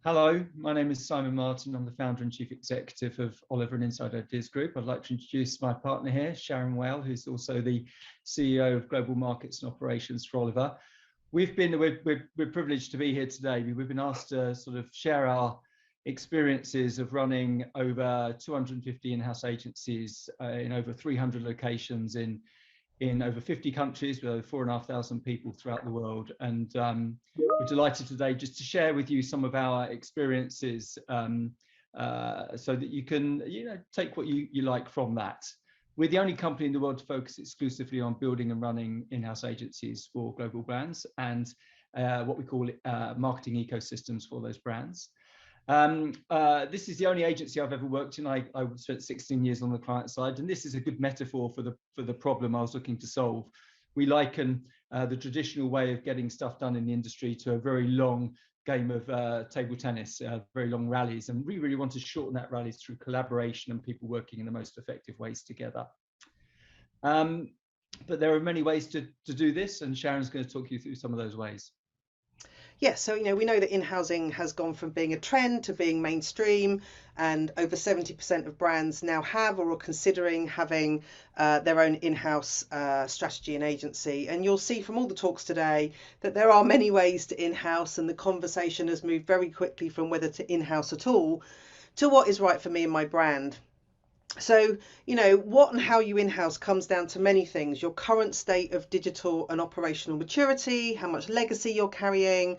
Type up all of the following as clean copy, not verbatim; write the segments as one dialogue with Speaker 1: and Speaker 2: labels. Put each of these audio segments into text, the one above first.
Speaker 1: Hello, my name is Simon Martin. I'm the founder and chief executive of Oliver and Inside Ideas Group. I'd like to introduce my partner here, Sharon Whale, who's also the CEO of Global Markets and Operations for Oliver. We're privileged to be here today. We've been asked to sort of share our experiences of running over 250 in-house agencies in over 300 locations in over 50 countries with over 4,500 people throughout the world. And we're delighted today just to share with you some of our experiences so that you can take what you like from that. We're the only company in the world to focus exclusively on building and running in-house agencies for global brands and what we call marketing ecosystems for those brands. This is the only agency I've ever worked in. I spent 16 years on the client side, and this is a good metaphor for the problem I was looking to solve. We liken the traditional way of getting stuff done in the industry to a very long game of table tennis, very long rallies, and we really want to shorten that rallies through collaboration and people working in the most effective ways together. But there are many ways to do this, and Sharon's going to talk you through some of those ways.
Speaker 2: Yes, so we know that in-housing has gone from being a trend to being mainstream, and over 70% of brands now have or are considering having their own in-house strategy and agency. And you'll see from all the talks today that there are many ways to in-house, and the conversation has moved very quickly from whether to in-house at all to what is right for me and my brand. So, what and how you in-house comes down to many things: your current state of digital and operational maturity, how much legacy you're carrying,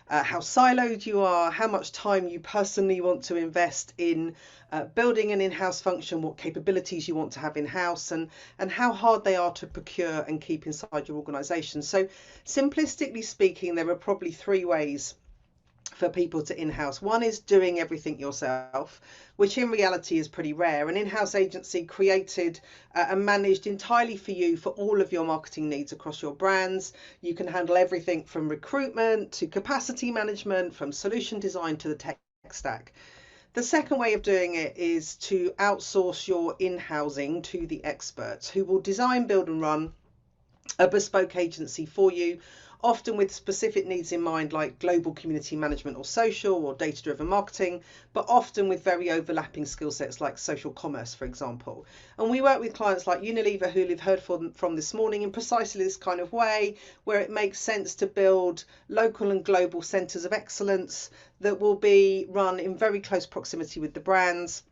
Speaker 2: how siloed you are, how much time you personally want to invest in building an in-house function, what capabilities you want to have in-house, and how hard they are to procure and keep inside your organization. So, simplistically speaking, there are probably three ways for people to in-house. One is doing everything yourself, which in reality is pretty rare. An in-house agency created and managed entirely for you for all of your marketing needs across your brands. You can handle everything from recruitment to capacity management, from solution design to the tech stack. The second way of doing it is to outsource your in-housing to the experts who will design, build and run a bespoke agency for you, often with specific needs in mind, like global community management or social or data-driven marketing, but often with very overlapping skill sets like social commerce, for example. And we work with clients like Unilever, who you've heard from this morning, in precisely this kind of way, where it makes sense to build local and global centres of excellence that will be run in very close proximity with the brands,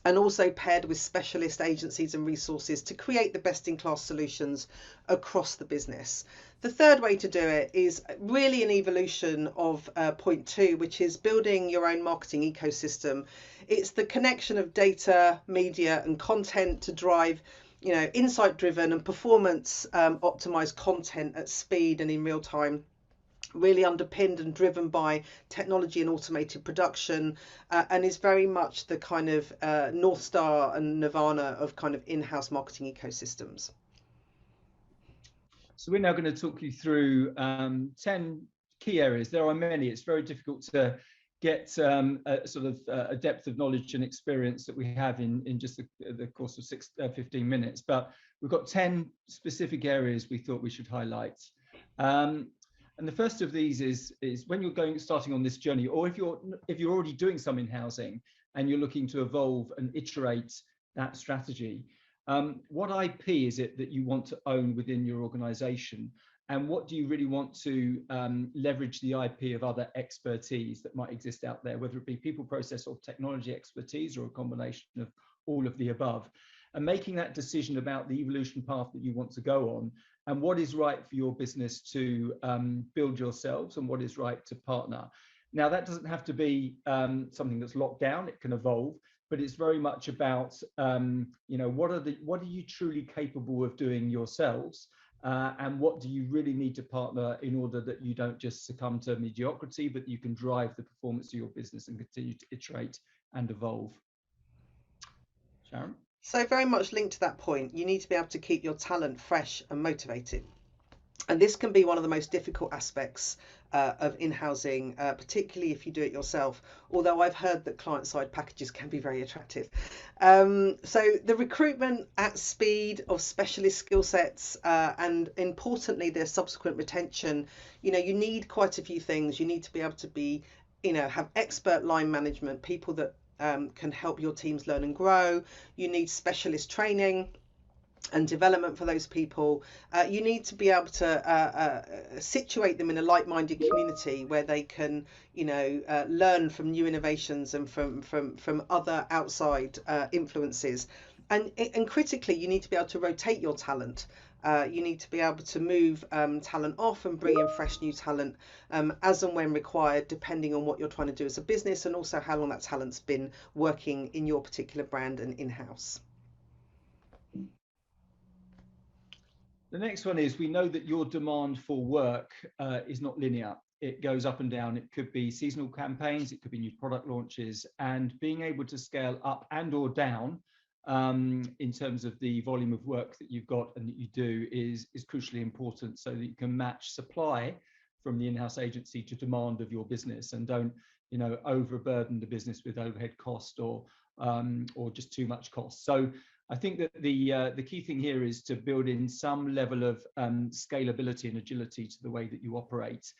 Speaker 2: and also paired with specialist agencies and resources to create the best-in-class solutions across the business. The third way to do it is really an evolution of point two, which is building your own marketing ecosystem. It's the connection of data, media, and content to drive insight-driven and performance optimized content at speed and in real time, really underpinned and driven by technology and automated production, and is very much the kind of North Star and Nirvana of kind of in-house marketing ecosystems.
Speaker 1: So we're now going to talk you through 10 key areas. There are many. It's very difficult to get a sort of a depth of knowledge and experience that we have in just the course of 15 minutes. But we've got 10 specific areas we thought we should highlight. And the first of these is when you're starting on this journey, or if you're already doing some in-housing and you're looking to evolve and iterate that strategy, what IP is it that you want to own within your organization? And what do you really want to leverage the IP of other expertise that might exist out there, whether it be people, process, or technology expertise, or a combination of all of the above? And making that decision about the evolution path that you want to go on, and what is right for your business to build yourselves, and what is right to partner. Now, that doesn't have to be something that's locked down. It can evolve, but it's very much about what are you truly capable of doing yourselves, and what do you really need to partner in order that you don't just succumb to mediocrity, but you can drive the performance of your business and continue to iterate and evolve. Sharon?
Speaker 2: So very much linked to that point, you need to be able to keep your talent fresh and motivated. And this can be one of the most difficult aspects of in-housing, particularly if you do it yourself, although I've heard that client-side packages can be very attractive. So the recruitment at speed of specialist skill sets, and importantly, their subsequent retention, you need quite a few things. You need to be able to be have expert line management, people that can help your teams learn and grow. You need specialist training and development for those people. You need to be able to situate them in a like-minded community where they can, learn from new innovations and from other outside influences. And critically, you need to be able to rotate your talent. You need to be able to move talent off and bring in fresh new talent as and when required, depending on what you're trying to do as a business and also how long that talent's been working in your particular brand and in-house.
Speaker 1: The next one is, we know that your demand for work is not linear. It goes up and down. It could be seasonal campaigns, it could be new product launches, and being able to scale up and or down in terms of the volume of work that you've got and that you do is crucially important, so that you can match supply from the in-house agency to demand of your business, and don't overburden the business with overhead cost or just too much cost. So I think that the key thing here is to build in some level of scalability and agility to the way that you operate.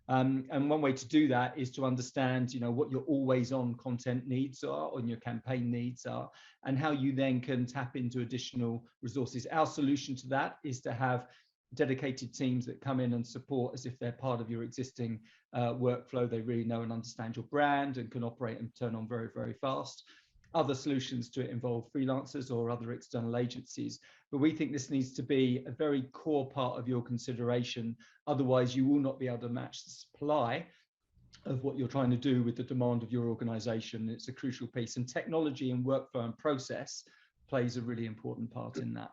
Speaker 1: And one way to do that is to understand, what your always-on content needs are, or your campaign needs are, and how you then can tap into additional resources. Our solution to that is to have dedicated teams that come in and support as if they're part of your existing workflow. They really know and understand your brand and can operate and turn on very, very fast. Other solutions to it involve freelancers or other external agencies, but we think this needs to be a very core part of your consideration. Otherwise, you will not be able to match the supply of what you're trying to do with the demand of your organization. It's a crucial piece, and technology and workflow and process plays a really important part in that.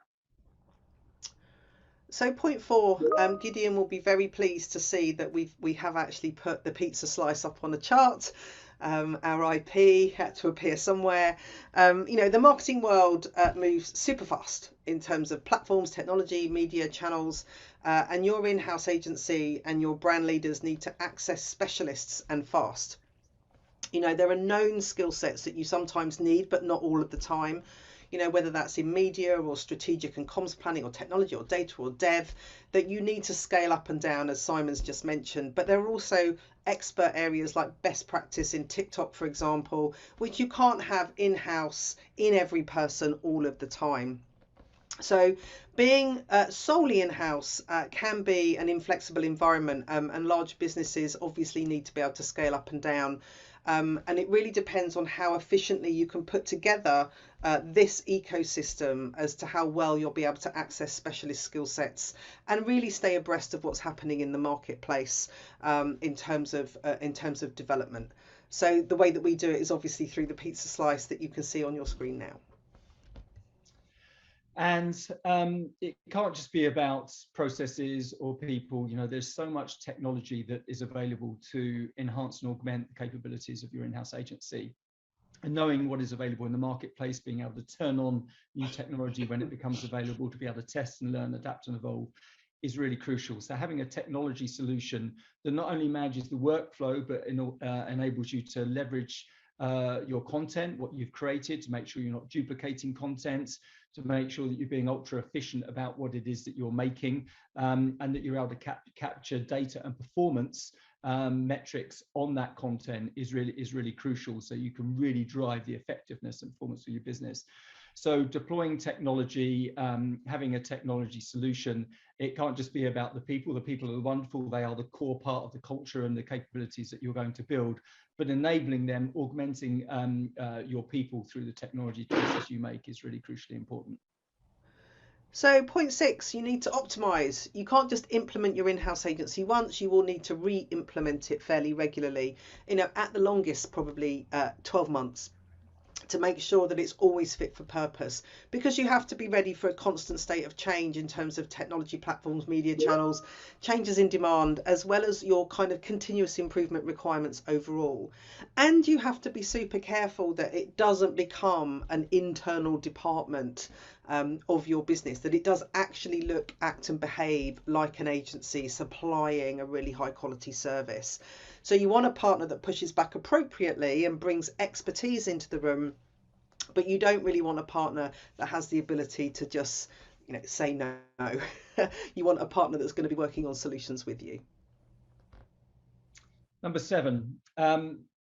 Speaker 2: So point 4, Gideon will be very pleased to see that we have actually put the pizza slice up on a chart. Our IP had to appear somewhere. The marketing world moves super fast in terms of platforms, technology, media channels, and your in-house agency and your brand leaders need to access specialists and fast. There are known skill sets that you sometimes need, but not all of the time. Whether that's in media or strategic and comms planning or technology or data or dev, that you need to scale up and down, as Simon's just mentioned. But there are also expert areas like best practice in TikTok, for example, which you can't have in-house in every person all of the time. So being solely in-house can be an inflexible environment, and large businesses obviously need to be able to scale up and down. And it really depends on how efficiently you can put together this ecosystem as to how well you'll be able to access specialist skill sets and really stay abreast of what's happening in the marketplace in terms of development. So the way that we do it is obviously through the pizza slice that you can see on your screen now.
Speaker 1: And it can't just be about processes or people. There's so much technology that is available to enhance and augment the capabilities of your in-house agency. And knowing what is available in the marketplace, being able to turn on new technology when it becomes available, to be able to test and learn, adapt and evolve, is really crucial. So having a technology solution that not only manages the workflow, but enables you to leverage your content, what you've created, to make sure you're not duplicating content, to make sure that you're being ultra efficient about what it is that you're making, and that you're able to capture data and performance metrics on that content is really crucial, so you can really drive the effectiveness and performance of your business. So deploying technology, having a technology solution, it can't just be about the people. The people are wonderful. They are the core part of the culture and the capabilities that you're going to build, but enabling them, augmenting your people through the technology choices you make is really crucially important.
Speaker 2: So point 6, you need to optimize. You can't just implement your in-house agency once, you will need to re-implement it fairly regularly, at the longest probably 12 months, to make sure that it's always fit for purpose, because you have to be ready for a constant state of change in terms of technology platforms, media channels, changes in demand, as well as your kind of continuous improvement requirements overall. And you have to be super careful that it doesn't become an internal department of your business, that it does actually look, act and behave like an agency supplying a really high quality service. So you want a partner that pushes back appropriately and brings expertise into the room, but you don't really want a partner that has the ability to just, say no. You want a partner that's going to be working on solutions with you.
Speaker 1: Number 7,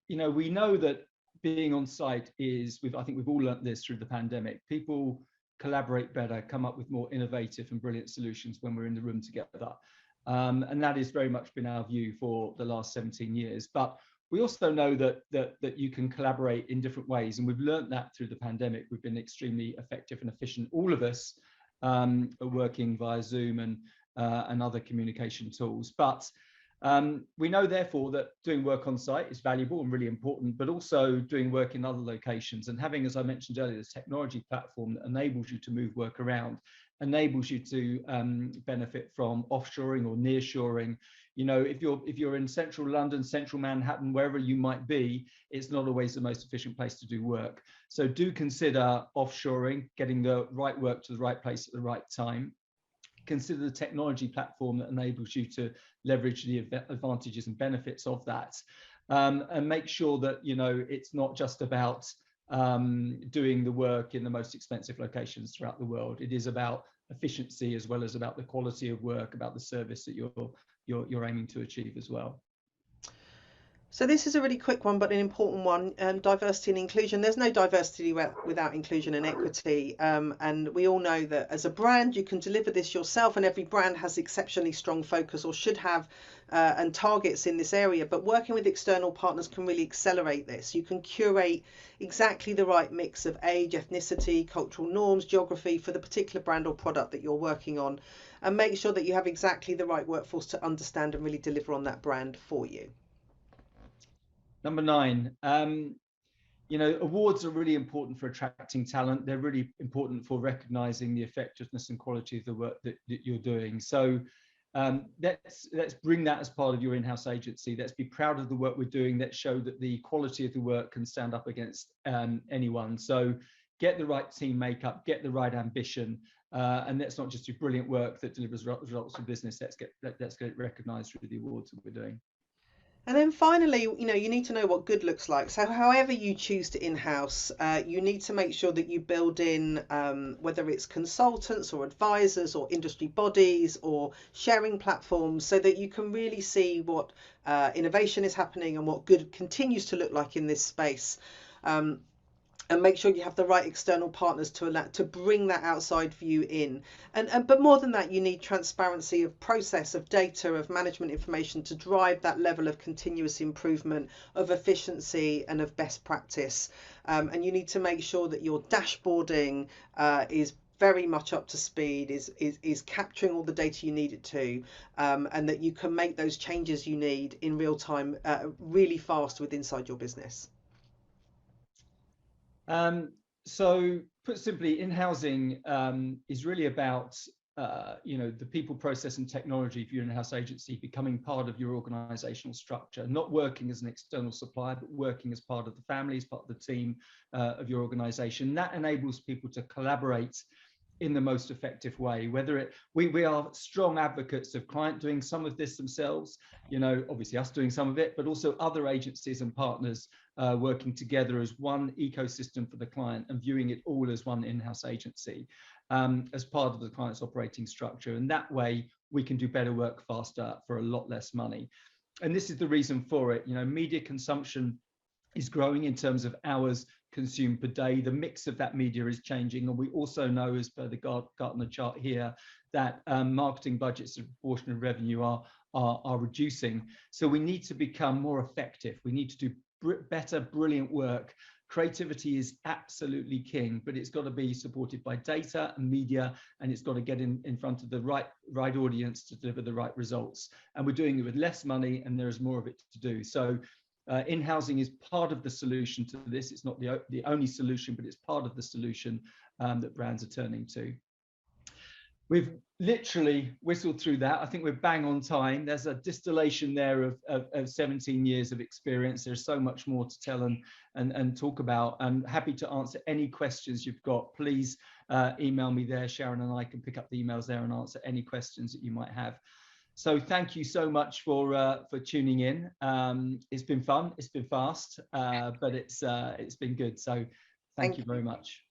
Speaker 1: we know that being on site is, I think we've all learnt this through the pandemic. People collaborate better, come up with more innovative and brilliant solutions when we're in the room together. And that has very much been our view for the last 17 years. But we also know that you can collaborate in different ways. And we've learned that through the pandemic. We've been extremely effective and efficient. All of us are working via Zoom and other communication tools. But we know, therefore, that doing work on site is valuable and really important, but also doing work in other locations and having, as I mentioned earlier, this technology platform that enables you to move work around, enables you to benefit from offshoring or nearshoring. If you're in central London, central Manhattan, wherever you might be, it's not always the most efficient place to do work. So do consider offshoring, getting the right work to the right place at the right time. Consider the technology platform that enables you to leverage the advantages and benefits of that, and make sure that it's not just about doing the work in the most expensive locations throughout the world. It is about efficiency as well as about the quality of work, about the service that you're aiming to achieve as well.
Speaker 2: So this is a really quick one, but an important one. Diversity and inclusion. There's no diversity without inclusion and equity. And we all know that as a brand, you can deliver this yourself, and every brand has exceptionally strong focus, or should have, and targets in this area. But working with external partners can really accelerate this. You can curate exactly the right mix of age, ethnicity, cultural norms, geography for the particular brand or product that you're working on, and make sure that you have exactly the right workforce to understand and really deliver on that brand for you.
Speaker 1: Number 9, awards are really important for attracting talent. They're really important for recognizing the effectiveness and quality of the work that you're doing. So let's bring that as part of your in-house agency. Let's be proud of the work we're doing. Let's show that the quality of the work can stand up against anyone. So get the right team makeup, get the right ambition, and let's not just do brilliant work that delivers results for business. Let's get it recognized through the awards that we're doing.
Speaker 2: And then finally, you need to know what good looks like. So however you choose to in-house, you need to make sure that you build in, whether it's consultants or advisors or industry bodies or sharing platforms, so that you can really see what innovation is happening and what good continues to look like in this space. And make sure you have the right external partners to bring that outside view in. But more than that, you need transparency of process, of data, of management information to drive that level of continuous improvement, of efficiency and of best practice. And you need to make sure that your dashboarding is very much up to speed, is capturing all the data you need it to, and that you can make those changes you need in real time, really fast inside your business.
Speaker 1: So put simply, in-housing is really about the people, process and technology for your in-house agency becoming part of your organizational structure, not working as an external supplier, but working as part of the family, as part of the team of your organization. That enables people to collaborate in the most effective way. We are strong advocates of client doing some of this themselves, obviously us doing some of it, but also other agencies and partners working together as one ecosystem for the client and viewing it all as one in-house agency as part of the client's operating structure. And that way we can do better work faster for a lot less money. And this is the reason for it. Media consumption is growing in terms of hours consumed per day. The mix of that media is changing, and we also know, as per the Gartner chart here, that marketing budgets as a proportion of revenue are reducing. So we need to become more effective. We need to do better, brilliant work. Creativity is absolutely king, but it's got to be supported by data and media, and it's got to get in front of the right audience to deliver the right results. And we're doing it with less money, and there's more of it to do. So in-housing is part of the solution to this. It's not the only solution, but it's part of the solution that brands are turning to. We've literally whistled through that. I think we're bang on time. There's a distillation there of 17 years of experience. There's so much more to tell and talk about. I'm happy to answer any questions you've got. Please email me there. Sharon and I can pick up the emails there and answer any questions that you might have. So thank you so much for tuning in. It's been fun. It's been fast, but it's been good. So thank you very much.